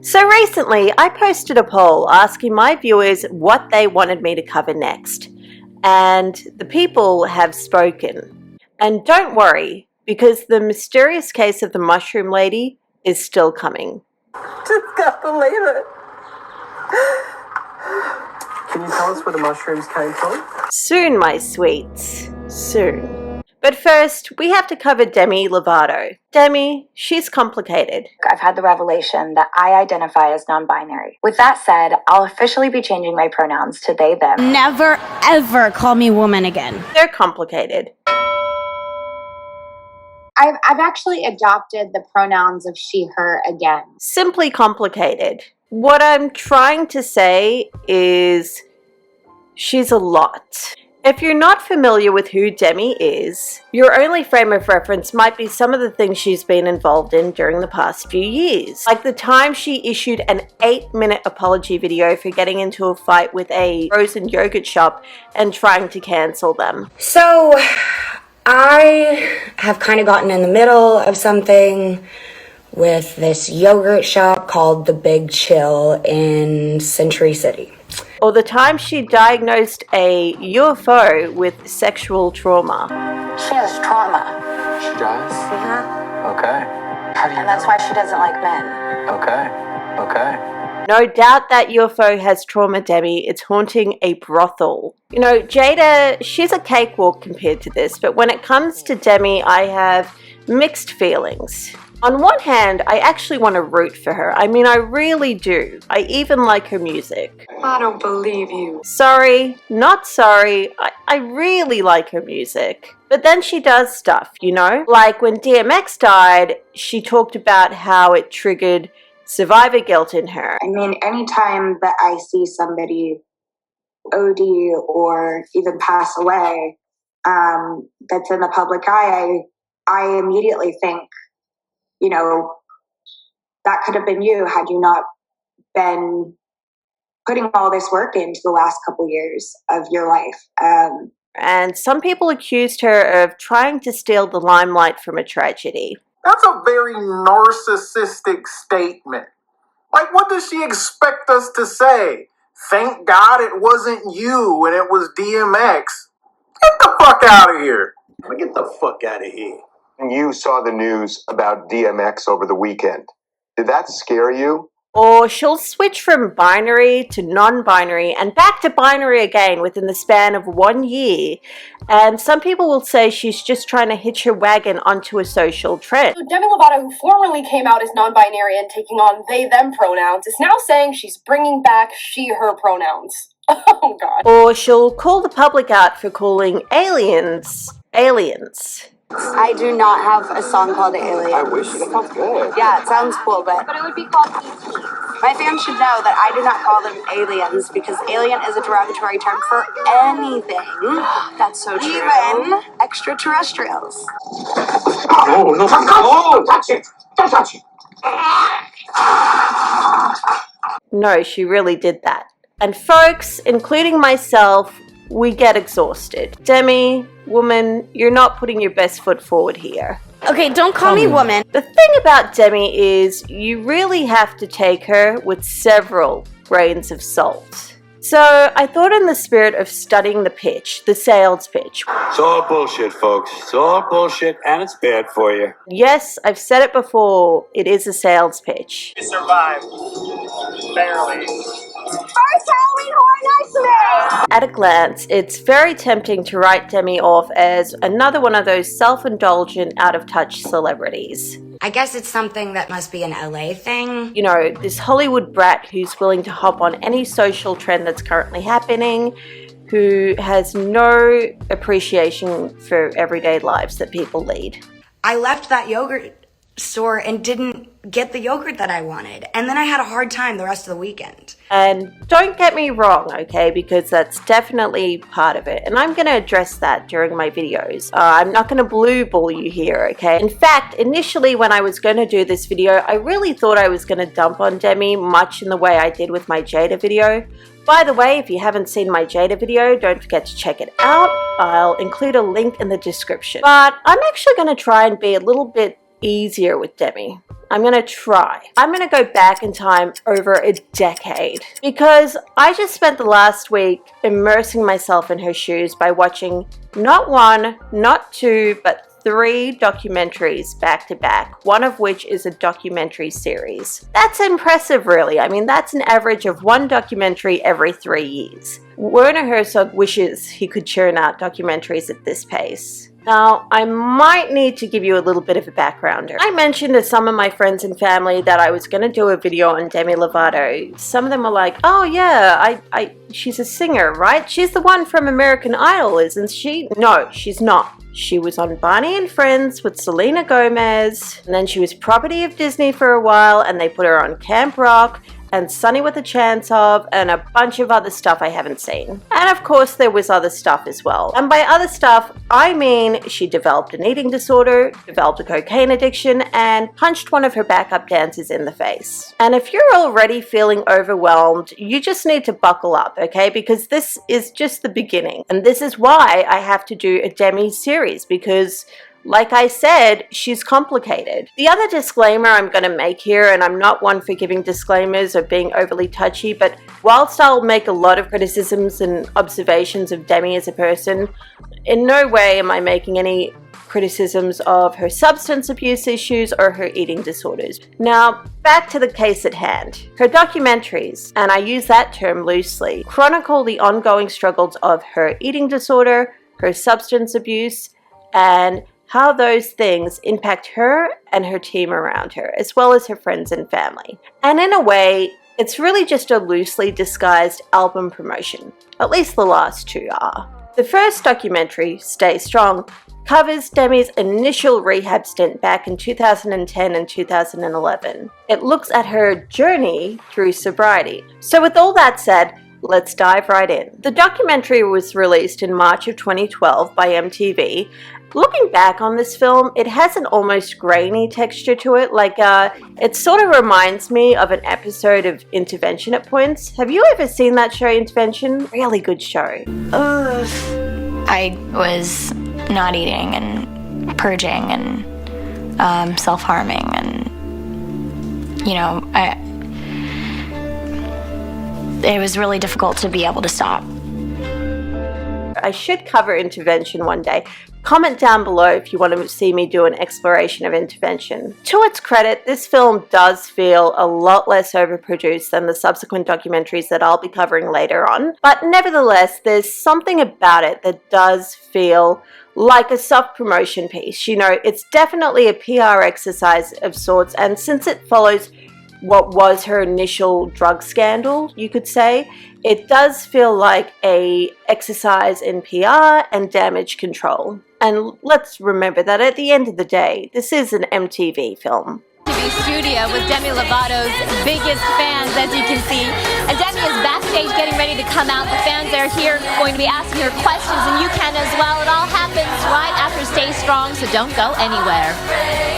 So recently, I posted a poll asking my viewers what they wanted me to cover next, and the people have spoken. And don't worry, because the mysterious case of the mushroom lady is still coming. Just can't believe it. Can you tell us where the mushrooms came from? Soon, my sweets, soon. But first, we have to cover Demi Lovato. Demi, she's complicated. I've had the revelation that I identify as non-binary. With that said, I'll officially be changing my pronouns to they, them. Never, ever call me woman again. They're complicated. I've actually adopted the pronouns of she, her again. Simply complicated. What I'm trying to say is she's a lot. If you're not familiar with who Demi is, your only frame of reference might be some of the things she's been involved in during the past few years. Like the time she issued an 8-minute apology video for getting into a fight with a frozen yogurt shop and trying to cancel them. So, I have kind of gotten in the middle of something with this yogurt shop called The Big Chill in Century City. Or the time she diagnosed a UFO with sexual trauma. She has trauma. She does? Okay. How do you And that's know? why she doesn't like men. Okay. No doubt that UFO has trauma, Demi. It's haunting a brothel. You know, Jada, she's a cakewalk compared to this, but when it comes to Demi, I have mixed feelings. On one hand, I actually want to root for her. I mean, I really do. I even like her music. I don't believe you. Sorry, not sorry. I really like her music. But then she does stuff, you know? Like when DMX died, she talked about how it triggered survivor guilt in her. I mean, anytime that I see somebody OD or even pass away that's in the public eye, I immediately think, you know, that could have been you had you not been putting all this work into the last couple years of your life. And some people accused her of trying to steal the limelight from a tragedy. That's a very narcissistic statement. Like, what does she expect us to say? Thank God it wasn't you and it was DMX. Get the fuck out of here. Get the fuck out of here. You saw the news about DMX over the weekend. Did that scare you? Or she'll switch from binary to non-binary and back to binary again within the span of 1 year. And some people will say she's just trying to hitch her wagon onto a social trend. So Demi Lovato, who formerly came out as non-binary and taking on they-them pronouns, is now saying she's bringing back she-her pronouns. Oh God. Or she'll call the public out for calling aliens aliens. I do not have a song called Alien. I wish. That sounds good. Yeah, it sounds cool, but But it would be called E.T. my fans should know that I do not call them aliens because alien is a derogatory term for anything. That's so true. Even extraterrestrials. Oh, no, don't touch it. Don't touch it. No, she really did that. And folks, including myself, we get exhausted. Demi, woman, you're not putting your best foot forward here. Okay, don't call me woman. The thing about Demi is you really have to take her with several grains of salt. So I thought in the spirit of studying the pitch, the sales pitch. It's all bullshit, folks. It's all bullshit, and it's bad for you. Yes, I've said it before, it is a sales pitch. We survived. Barely. First Halloween Horror Nights today! At a glance, it's very tempting to write Demi off as another one of those self-indulgent, out-of-touch celebrities. I guess it's something that must be an LA thing. You know, this Hollywood brat who's willing to hop on any social trend that's currently happening, who has no appreciation for everyday lives that people lead. I left that yogurt store and didn't get the yogurt that I wanted. And then I had a hard time the rest of the weekend. And don't get me wrong, okay, because that's definitely part of it. And I'm going to address that during my videos. I'm not going to blue ball you here, okay? In fact, initially when I was going to do this video, I really thought I was going to dump on Demi much in the way I did with my Jada video. By the way, if you haven't seen my Jada video, don't forget to check it out. I'll include a link in the description. But I'm actually going to try and be a little bit easier with Demi. I'm going to try. I'm going to go back in time over a decade because I just spent the last week immersing myself in her shoes by watching not one, not two, but 3 documentaries back to back, one of which is a documentary series. That's impressive, really. I mean, that's an average of 1 documentary every 3 years. Werner Herzog wishes he could churn out documentaries at this pace. Now, I might need to give you a little bit of a backgrounder. I mentioned to some of my friends and family that I was going to do a video on Demi Lovato. Some of them were like, oh yeah, she's a singer, right? She's the one from American Idol, isn't she? No, she's not. She was on Barney and Friends with Selena Gomez, and then she was property of Disney for a while, and they put her on Camp Rock, and Sunny with a Chance Of, and a bunch of other stuff I haven't seen. And of course there was other stuff as well. And by other stuff, I mean she developed an eating disorder, developed a cocaine addiction, and punched one of her backup dancers in the face. And if you're already feeling overwhelmed, you just need to buckle up, okay? Because this is just the beginning. And this is why I have to do a Demi series, because like I said, she's complicated. The other disclaimer I'm going to make here, and I'm not one for giving disclaimers or being overly touchy, but whilst I'll make a lot of criticisms and observations of Demi as a person, in no way am I making any criticisms of her substance abuse issues or her eating disorders. Now, back to the case at hand. Her documentaries, and I use that term loosely, chronicle the ongoing struggles of her eating disorder, her substance abuse, and how those things impact her and her team around her, as well as her friends and family. And in a way, it's really just a loosely disguised album promotion. At least the last 2 are. The first documentary, Stay Strong, covers Demi's initial rehab stint back in 2010 and 2011. It looks at her journey through sobriety. So with all that said, let's dive right in. The documentary was released in March of 2012 by MTV. Looking back on this film, it has an almost grainy texture to it, like it sort of reminds me of an episode of Intervention at points. Have you ever seen that show, Intervention? Really good show. I was not eating and purging and self-harming, and it was really difficult to be able to stop. I should cover Intervention one day. Comment down below if you want to see me do an exploration of Intervention. To its credit, this film does feel a lot less overproduced than the subsequent documentaries that I'll be covering later on, but nevertheless, there's something about it that does feel like a soft promotion piece. You know, it's definitely a PR exercise of sorts, and since it follows what was her initial drug scandal, you could say, it does feel like a exercise in PR and damage control. And let's remember that at the end of the day, this is an MTV film. TV studio with Demi Lovato's biggest fans, as you can see. And Demi is backstage getting ready to come out. The fans are here going to be asking her questions, and you can as well. It all happens right after Stay Strong, so don't go anywhere.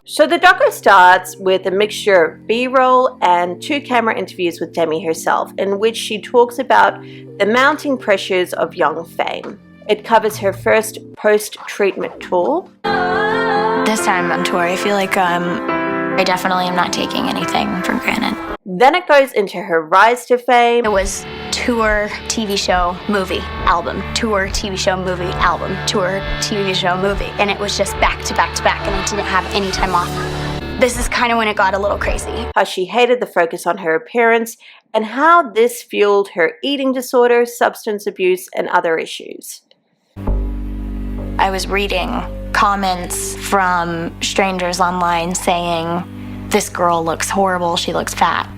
So the doco starts with a mixture of B-roll and 2 camera interviews with Demi herself, in which she talks about the mounting pressures of young fame. It covers her first post-treatment tour. This time on tour, I feel like I definitely am not taking anything for granted. Then it goes into her rise to fame. It was tour, TV show, movie, album, tour, TV show, movie, album, tour, TV show, movie. And it was just back to back to back, and I didn't have any time off. This is kind of when it got a little crazy. How she hated the focus on her appearance, and how this fueled her eating disorder, substance abuse, and other issues. I was reading comments from strangers online saying, this girl looks horrible, she looks fat.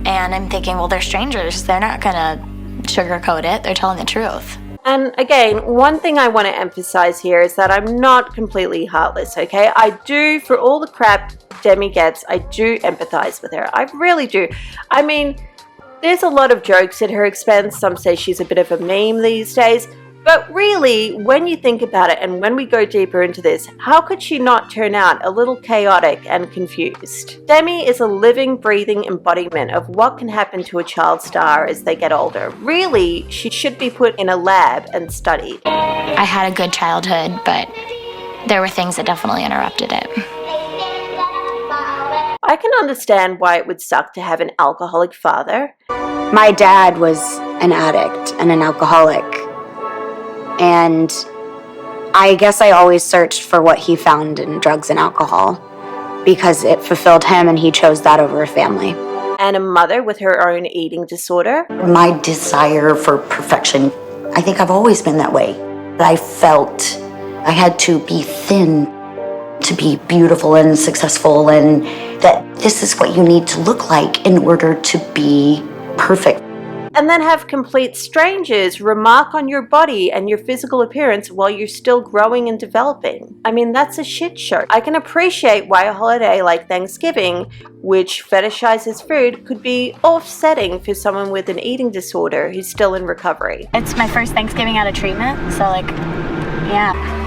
And I'm thinking, well, they're strangers. They're not gonna sugarcoat it. They're telling the truth. And again, one thing I want to emphasize here is that I'm not completely heartless, okay? I do, for all the crap Demi gets, I do empathize with her. I really do. I mean, there's a lot of jokes at her expense. Some say she's a bit of a meme these days. But really, when you think about it, and when we go deeper into this, how could she not turn out a little chaotic and confused? Demi is a living, breathing embodiment of what can happen to a child star as they get older. Really, she should be put in a lab and studied. I had a good childhood, but there were things that definitely interrupted it. I can understand why it would suck to have an alcoholic father. My dad was an addict and an alcoholic, and I guess I always searched for what he found in drugs and alcohol because it fulfilled him and he chose that over a family. And a mother with her own eating disorder. My desire for perfection, I think I've always been that way. I felt I had to be thin to be beautiful and successful, and that this is what you need to look like in order to be perfect. And then have complete strangers remark on your body and your physical appearance while you're still growing and developing. I mean, that's a shit show. I can appreciate why a holiday like Thanksgiving, which fetishizes food, could be offsetting for someone with an eating disorder who's still in recovery. It's my first Thanksgiving out of treatment, so like, yeah.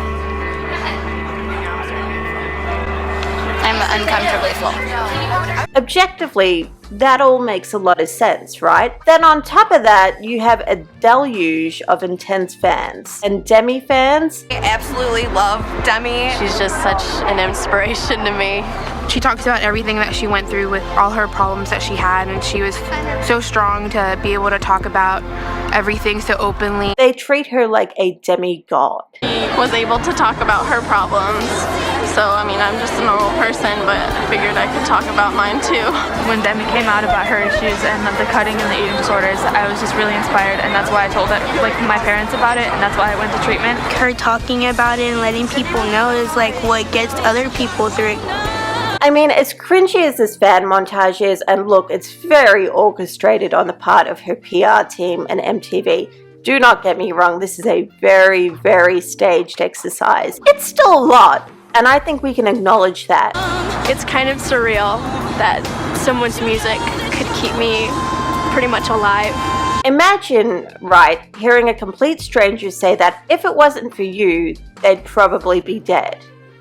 I'm uncomfortably full. Objectively, that all makes a lot of sense, right? Then on top of that, you have a deluge of intense fans. And Demi fans? I absolutely love Demi. She's just such an inspiration to me. She talks about everything that she went through with all her problems that she had, and she was so strong to be able to talk about everything so openly. They treat her like a demigod. She was able to talk about her problems. So, I mean, I'm just a normal person, but I figured I could talk about mine too. When Demi came out about her issues and the cutting and the eating disorders, I was just really inspired, and that's why I told my parents about it, and that's why I went to treatment. Her talking about it and letting people know is like what gets other people through it. I mean, as cringy as this fan montage is, and look, it's very orchestrated on the part of her PR team and MTV. Do not get me wrong, this is a very, very staged exercise. It's still a lot, and I think we can acknowledge that. It's kind of surreal that someone's music could keep me pretty much alive. Imagine, right, hearing a complete stranger say that if it wasn't for you, they'd probably be dead.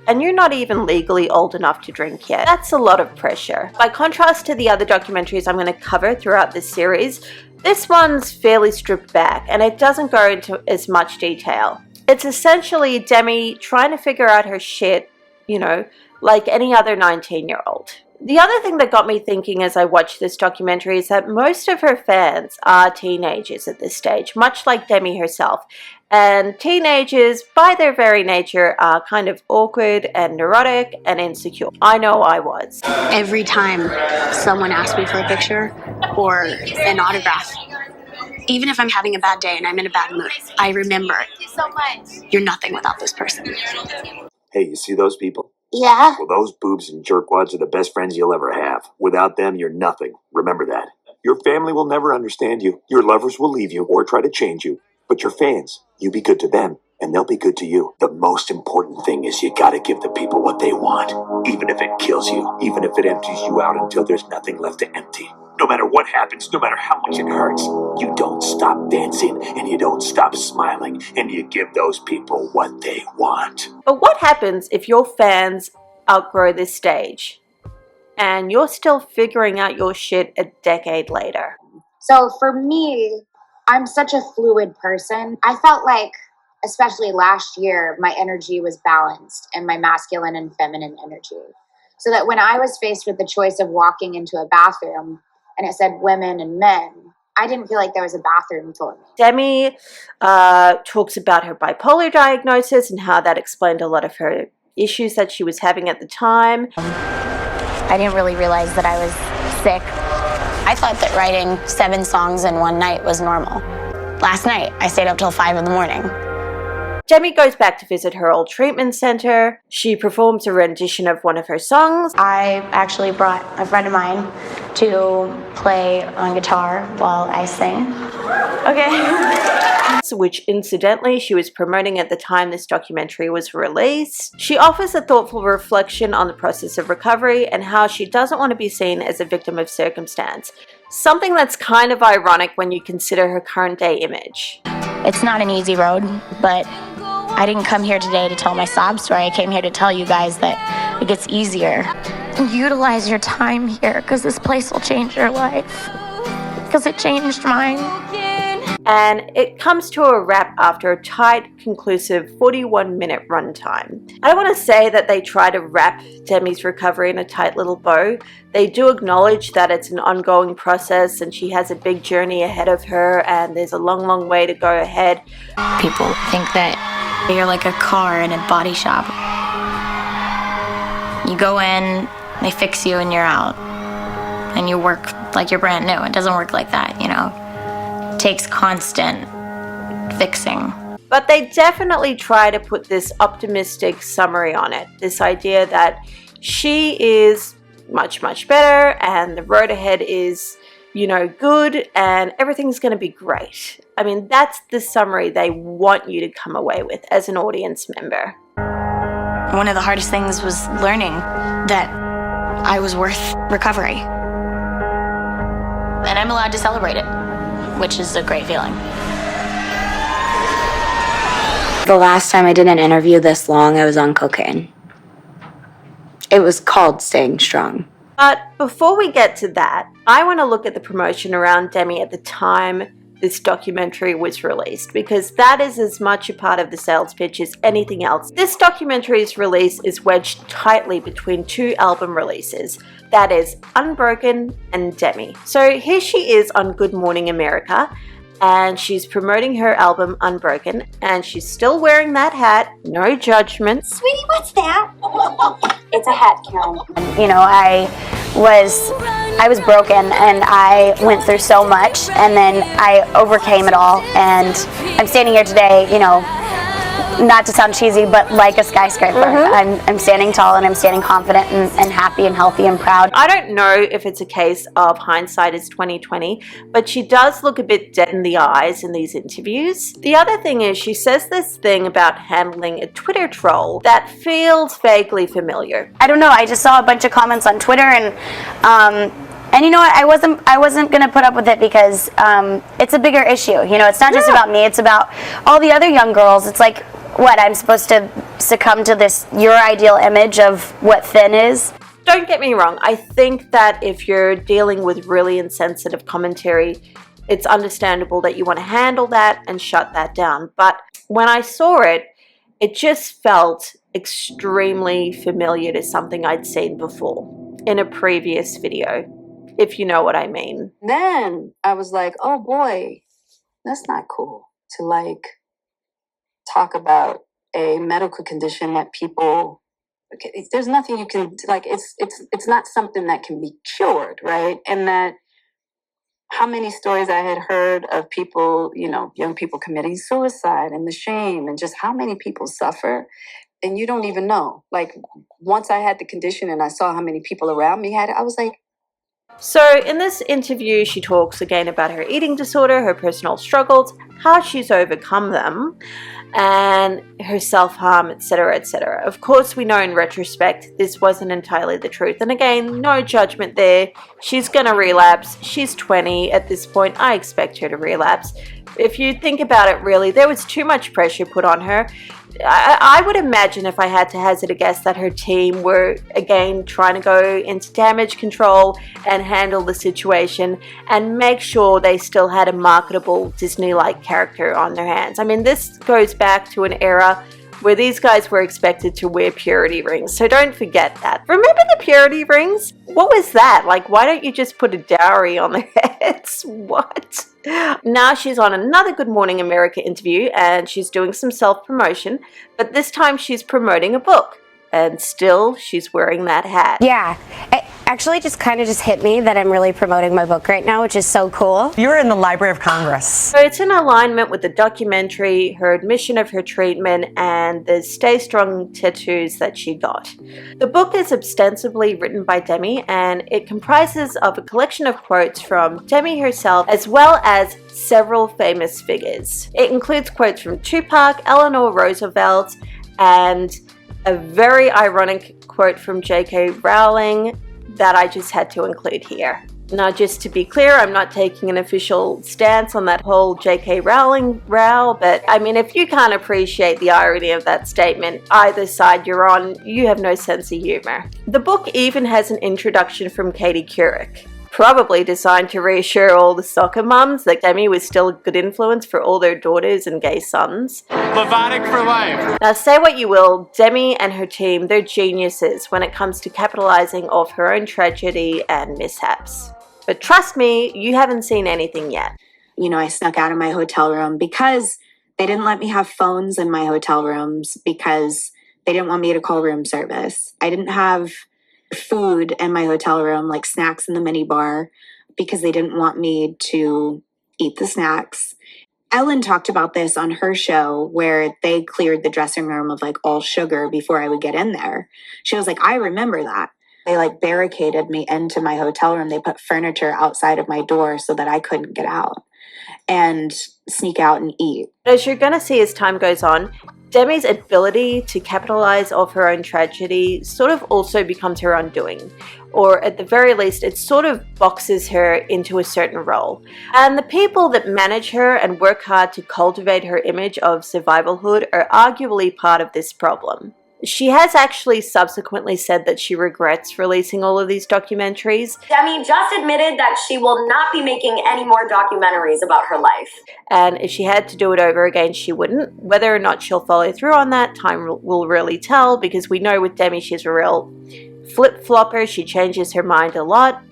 And you're not even legally old enough to drink yet. That's a lot of pressure. By contrast to the other documentaries I'm going to cover throughout this series, this one's fairly stripped back and it doesn't go into as much detail. It's essentially Demi trying to figure out her shit, you know, like any other 19-year-old. The other thing that got me thinking as I watched this documentary is that most of her fans are teenagers at this stage, much like Demi herself. And teenagers, by their very nature, are kind of awkward and neurotic and insecure. I know I was. Every time someone asks me for a picture or an autograph, even if I'm having a bad day and I'm in a bad mood, I remember, you're nothing without this person. Hey, you see those people? Yeah. Well, those boobs and jerkwads are the best friends you'll ever have. Without them, you're nothing. Remember that. Your family will never understand you. Your lovers will leave you or try to change you. But your fans, you be good to them, and they'll be good to you. The most important thing is you gotta give the people what they want. Even if it kills you. Even if it empties you out until there's nothing left to empty. No matter what happens, no matter how much it hurts, you don't stop dancing, and you don't stop smiling, and you give those people what they want. But what happens if your fans outgrow this stage and you're still figuring out your shit a decade later? So for me, I'm such a fluid person. I felt like, especially last year, my energy was balanced and my masculine and feminine energy. So that when I was faced with the choice of walking into a bathroom and it said women and men, I didn't feel like there was a bathroom for me. Demi talks about her bipolar diagnosis and how that explained a lot of her issues that she was having at the time. I didn't really realize that I was sick. I thought that writing 7 songs in one night was normal. Last night, I stayed up till 5 in the morning. Demi goes back to visit her old treatment center. She performs a rendition of one of her songs. I actually brought a friend of mine to play on guitar while I sing. Okay. Which incidentally she was promoting at the time this documentary was released. She offers a thoughtful reflection on the process of recovery and how she doesn't want to be seen as a victim of circumstance. Something that's kind of ironic when you consider her current day image. It's not an easy road, but I didn't come here today to tell my sob story. I came here to tell you guys that it gets easier. Utilize your time here because this place will change your life. Because it changed mine. and it comes to a wrap after a tight, conclusive 41-minute runtime. I don't want to say that they try to wrap Demi's recovery in a tight little bow. They do acknowledge that it's an ongoing process and she has a big journey ahead of her and there's a long, long way to go ahead. People think that you're like a car in a body shop. You go in, they fix you, and you're out. And you work like you're brand new. It doesn't work like that, you know. It takes constant fixing. But they definitely try to put this optimistic summary on it. This idea that she is much, much better and the road ahead is, you know, good and everything's going to be great. I mean, that's the summary they want you to come away with as an audience member. One of the hardest things was learning that I was worth recovery. And I'm allowed to celebrate it, which is a great feeling. The last time I did an interview this long, I was on cocaine. It was called Staying Strong. But before we get to that, I want to look at the promotion around Demi at the time this documentary was released, because that is as much a part of the sales pitch as anything else. This documentary's release is wedged tightly between two album releases, that is Unbroken and Demi. So here she is on Good Morning America, and she's promoting her album Unbroken, and she's still wearing that hat, no judgment. Sweetie, what's that? It's a hat, Karen. You know, I was broken and I went through so much, and then I overcame it all, and I'm standing here today, you know, not to sound cheesy, but like a skyscraper. I'm standing tall and I'm standing confident and happy and healthy and proud. I don't know if it's a case of hindsight is 20/20, but she does look a bit dead in the eyes in these interviews. The other thing is she says this thing about handling a Twitter troll that feels vaguely familiar. I don't know, I just saw a bunch of comments on Twitter, and you know what, I wasn't gonna put up with it because it's a bigger issue. You know, it's not just about me, it's about all the other young girls. It's like, what, I'm supposed to succumb to this your ideal image of what thin is? Don't get me wrong, I think that if you're dealing with really insensitive commentary, it's understandable that you want to handle that and shut that down. But when I saw it, it just felt extremely familiar to something I'd seen before in a previous video, if you know what I mean. Then I was like, oh boy, that's not cool to like talk about a medical condition that people, there's nothing you can, like, it's not something that can be cured, right? And that how many stories I had heard of people, you know, young people committing suicide and the shame and just how many people suffer. And you don't even know. Like, once I had the condition and I saw how many people around me had it, I was like, so in this interview, she talks again about her eating disorder, her personal struggles, how she's overcome them, and her self-harm, etc., etc. Of course, we know in retrospect this wasn't entirely the truth. And again, no judgment there. She's going to relapse. She's 20 at this point. I expect her to relapse. If you think about it, really, there was too much pressure put on her. I would imagine, if I had to hazard a guess, that her team were, again, trying to go into damage control and handle the situation and make sure they still had a marketable Disney-like character on their hands. I mean, this goes back to an era where these guys were expected to wear purity rings, so don't forget that. Remember the purity rings? What was that? Like, why don't you just put a dowry on their heads? What? Now she's on another Good Morning America interview and she's doing some self-promotion, but this time she's promoting a book. And still, she's wearing that hat. Yeah, it actually just kind of hit me that I'm really promoting my book right now, which is so cool. You're in the Library of Congress. So it's in alignment with the documentary, her admission of her treatment, and the Stay Strong tattoos that she got. The book is ostensibly written by Demi, and it comprises of a collection of quotes from Demi herself, as well as several famous figures. It includes quotes from Tupac, Eleanor Roosevelt, and a very ironic quote from J.K. Rowling that I just had to include here. Now, just to be clear, I'm not taking an official stance on that whole J.K. Rowling row, but I mean, if you can't appreciate the irony of that statement, either side you're on, you have no sense of humor. The book even has an introduction from Katie Couric. probably designed to reassure all the soccer mums that Demi was still a good influence for all their daughters and gay sons. Levatic for life. Now, say what you will, Demi and her team, they're geniuses when it comes to capitalizing off her own tragedy and mishaps. But trust me, you haven't seen anything yet. You know, I snuck out of my hotel room because they didn't let me have phones in my hotel rooms because they didn't want me to call room service. I didn't have food in my hotel room, like snacks in the mini bar, because they didn't want me to eat the snacks. Ellen talked about this on her show where they cleared the dressing room of like all sugar before I would get in there. She was like, I remember that. They like barricaded me into my hotel room. They put furniture outside of my door so that I couldn't get out and sneak out and eat. As you're going to see as time goes on, Demi's ability to capitalize off her own tragedy sort of also becomes her undoing. Or at the very least, it sort of boxes her into a certain role. And the people that manage her and work hard to cultivate her image of survivalhood are arguably part of this problem. She has actually subsequently said that she regrets releasing all of these documentaries. Demi just admitted that she will not be making any more documentaries about her life. And if she had to do it over again, she wouldn't. Whether or not she'll follow through on that, time will really tell, because we know with Demi she's a real flip-flopper. She changes her mind a lot.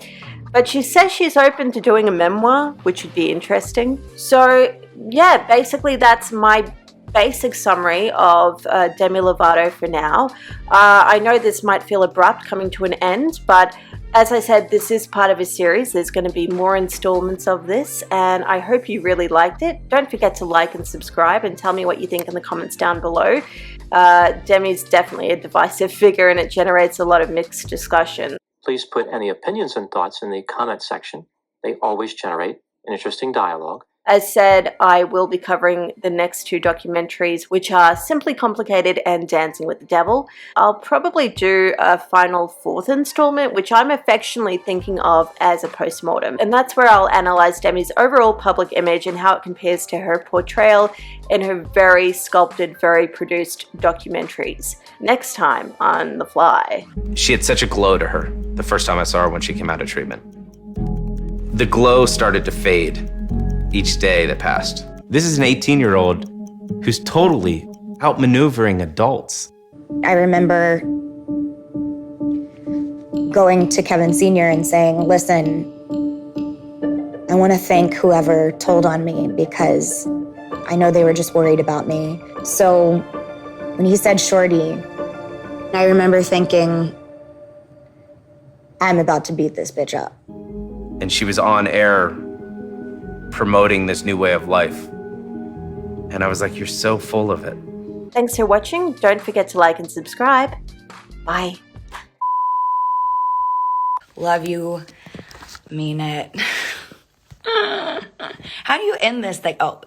But she says she's open to doing a memoir, which would be interesting. So yeah, basically that's my basic summary of Demi Lovato for now. I know this might feel abrupt coming to an end, but as I said, this is part of a series. There's going to be more installments of this, and I hope you really liked it. Don't forget to like and subscribe and tell me what you think in the comments down below. Demi's definitely a divisive figure, and it generates a lot of mixed discussion. Please put any opinions and thoughts in the comment section. They always generate an interesting dialogue. As said, I will be covering the next two documentaries, which are Simply Complicated and Dancing with the Devil. I'll probably do a final fourth installment, which I'm affectionately thinking of as a postmortem. And that's where I'll analyze Demi's overall public image and how it compares to her portrayal in her very sculpted, very produced documentaries. Next time on The Fly. She had such a glow to her the first time I saw her when she came out of treatment. The glow started to fade each day that passed. This is an 18-year-old who's totally outmaneuvering adults. I remember going to Kevin Sr. and saying, listen, I want to thank whoever told on me because I know they were just worried about me. So when he said Shorty, I remember thinking, I'm about to beat this bitch up. And she was on air promoting this new way of life. And I was like, you're so full of it. Thanks for watching. Don't forget to like and subscribe. Bye. Love you. Mean it. How do you end this thing? Oh.